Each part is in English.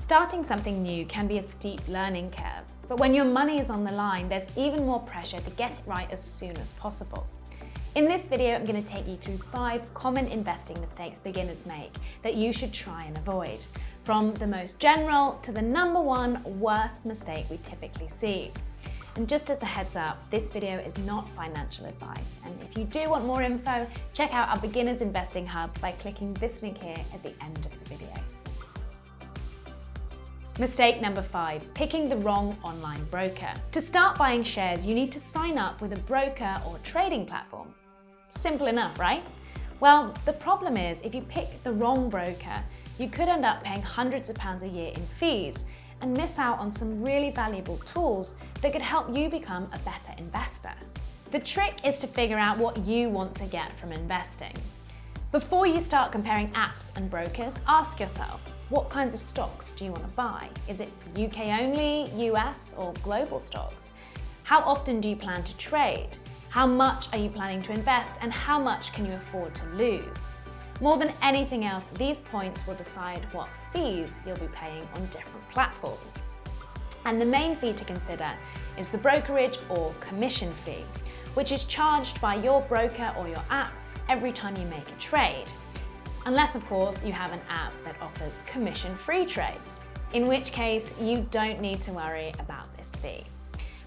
Starting something new can be a steep learning curve, but when your money is on the line, there's even more pressure to get it right as soon as possible. In this video, I'm going to take you through 5 common investing mistakes beginners make that you should try and avoid, from the most general to the #1 worst mistake we typically see. And just as a heads up, this video is not financial advice, and if you do want more info, check out our Beginners Investing Hub by clicking this link here at the end of the video. Mistake number 5, picking the wrong online broker. To start buying shares, you need to sign up with a broker or trading platform. Simple enough, right? Well, the problem is if you pick the wrong broker, you could end up paying hundreds of pounds a year in fees and miss out on some really valuable tools that could help you become a better investor. The trick is to figure out what you want to get from investing. Before you start comparing apps and brokers, ask yourself, what kinds of stocks do you want to buy? Is it UK only, US, or global stocks? How often do you plan to trade? How much are you planning to invest, and how much can you afford to lose? More than anything else, these points will decide what fees you'll be paying on different platforms. And the main fee to consider is the brokerage or commission fee, which is charged by your broker or your app every time you make a trade. Unless, of course, you have an app that offers commission-free trades, in which case you don't need to worry about this fee.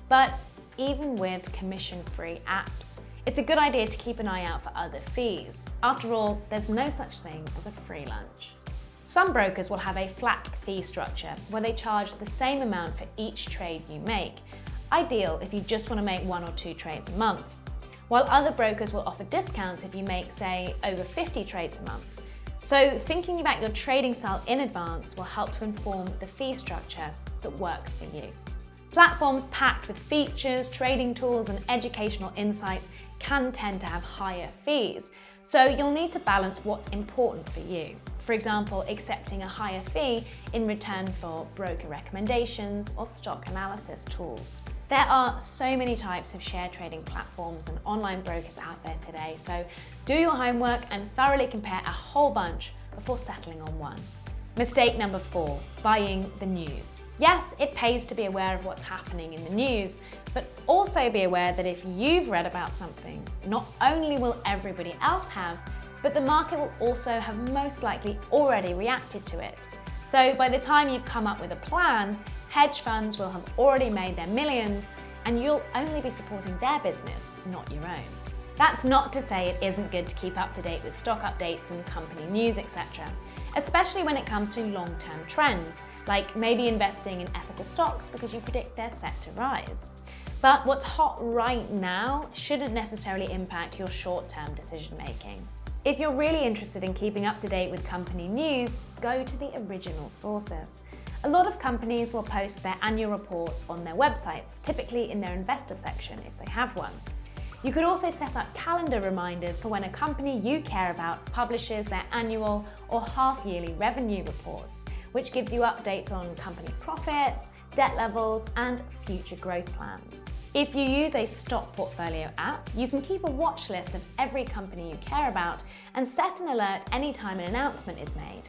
But even with commission-free apps, it's a good idea to keep an eye out for other fees. After all, there's no such thing as a free lunch. Some brokers will have a flat fee structure where they charge the same amount for each trade you make, ideal if you just want to make 1 or 2 trades a month, while other brokers will offer discounts if you make, say, over 50 trades a month. So thinking about your trading style in advance will help to inform the fee structure that works for you. Platforms packed with features, trading tools, and educational insights can tend to have higher fees, so you'll need to balance what's important for you. For example, accepting a higher fee in return for broker recommendations or stock analysis tools. There are so many types of share trading platforms and online brokers out there today, so do your homework and thoroughly compare a whole bunch before settling on one. Mistake number 4, buying the news. Yes, it pays to be aware of what's happening in the news, but also be aware that if you've read about something, not only will everybody else have, but the market will also have most likely already reacted to it. So by the time you've come up with a plan, hedge funds will have already made their millions, and you'll only be supporting their business, not your own. That's not to say it isn't good to keep up to date with stock updates and company news, etc., especially when it comes to long-term trends, like maybe investing in ethical stocks because you predict they're set to rise. But what's hot right now shouldn't necessarily impact your short-term decision-making. If you're really interested in keeping up to date with company news, go to the original sources. A lot of companies will post their annual reports on their websites, typically in their investor section if they have one. You could also set up calendar reminders for when a company you care about publishes their annual or half-yearly revenue reports, which gives you updates on company profits, debt levels, and future growth plans. If you use a stock portfolio app, you can keep a watch list of every company you care about and set an alert anytime an announcement is made.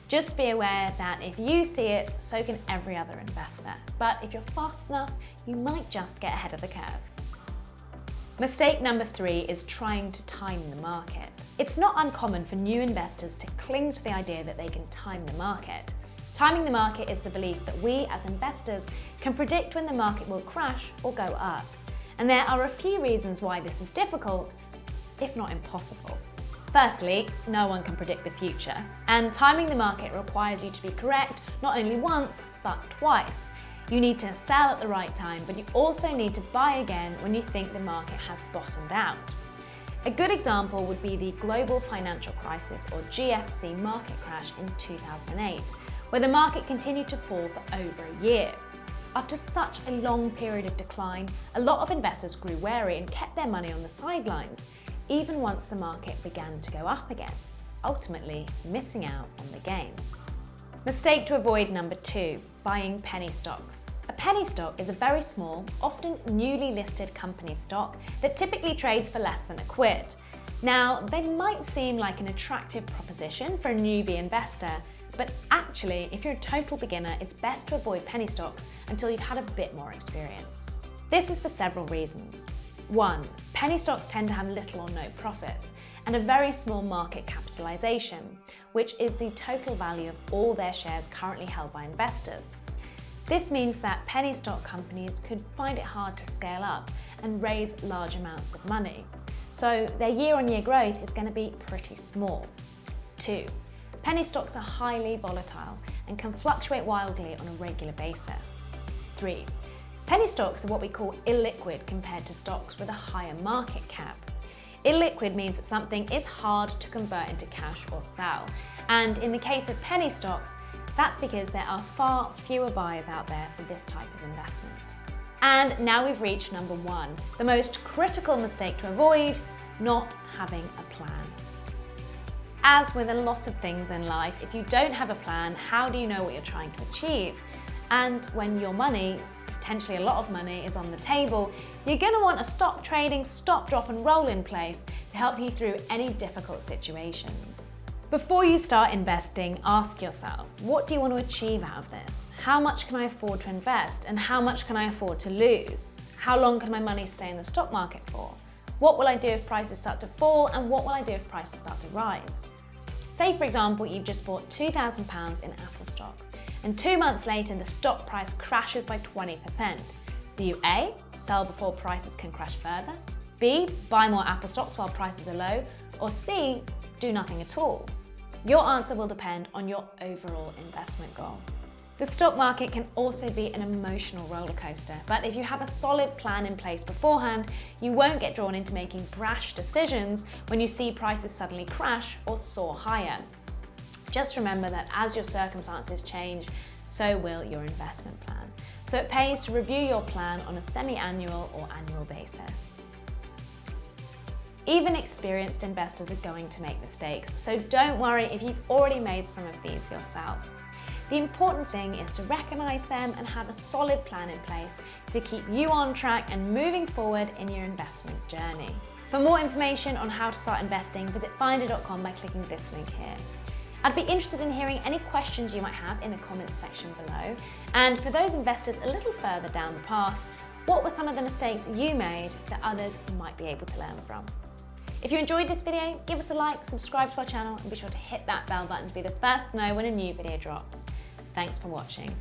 Just be aware that if you see it, so can every other investor. But if you're fast enough, you might just get ahead of the curve. Mistake number 3 is trying to time the market. It's not uncommon for new investors to cling to the idea that they can time the market. Timing the market is the belief that we as investors can predict when the market will crash or go up. And there are a few reasons why this is difficult, if not impossible. Firstly, no one can predict the future, and timing the market requires you to be correct not only once, but twice. You need to sell at the right time, but you also need to buy again when you think the market has bottomed out. A good example would be the global financial crisis, or GFC, market crash in 2008, where the market continued to fall for over a year. After such a long period of decline, a lot of investors grew wary and kept their money on the sidelines, even once the market began to go up again, ultimately missing out on the gain. Mistake to avoid number 2, buying penny stocks. A penny stock is a very small, often newly listed company stock that typically trades for less than £1. Now, they might seem like an attractive proposition for a newbie investor, But actually, if you're a total beginner, it's best to avoid penny stocks until you've had a bit more experience. This is for several reasons. 1. Penny stocks tend to have little or no profits and a very small market capitalization, which is the total value of all their shares currently held by investors. This means that penny stock companies could find it hard to scale up and raise large amounts of money. So their year-on-year growth is going to be pretty small. 2. Penny stocks are highly volatile and can fluctuate wildly on a regular basis. 3. Penny stocks are what we call illiquid compared to stocks with a higher market cap. Illiquid means that something is hard to convert into cash or sell. And in the case of penny stocks, that's because there are far fewer buyers out there for this type of investment. And now we've reached number 1, the most critical mistake to avoid: not having a plan. As with a lot of things in life, if you don't have a plan, how do you know what you're trying to achieve? And when your money, potentially a lot of money, is on the table, you're going to want a stop trading, stop, drop and roll in place to help you through any difficult situations. Before you start investing, ask yourself, what do you want to achieve out of this? How much can I afford to invest and how much can I afford to lose? How long can my money stay in the stock market for? What will I do if prices start to fall and what will I do if prices start to rise? Say for example, you've just bought £2,000 in Apple stocks and 2 months later the stock price crashes by 20%. Do you A, sell before prices can crash further? B, buy more Apple stocks while prices are low? Or C, do nothing at all? Your answer will depend on your overall investment goal. The stock market can also be an emotional roller coaster, but if you have a solid plan in place beforehand, you won't get drawn into making brash decisions when you see prices suddenly crash or soar higher. Just remember that as your circumstances change, so will your investment plan. So it pays to review your plan on a semi-annual or annual basis. Even experienced investors are going to make mistakes, so don't worry if you've already made some of these yourself. The important thing is to recognize them and have a solid plan in place to keep you on track and moving forward in your investment journey. For more information on how to start investing, visit finder.com by clicking this link here. I'd be interested in hearing any questions you might have in the comments section below. And for those investors a little further down the path, what were some of the mistakes you made that others might be able to learn from? If you enjoyed this video, give us a like, subscribe to our channel and be sure to hit that bell button to be the first to know when a new video drops. Thanks for watching.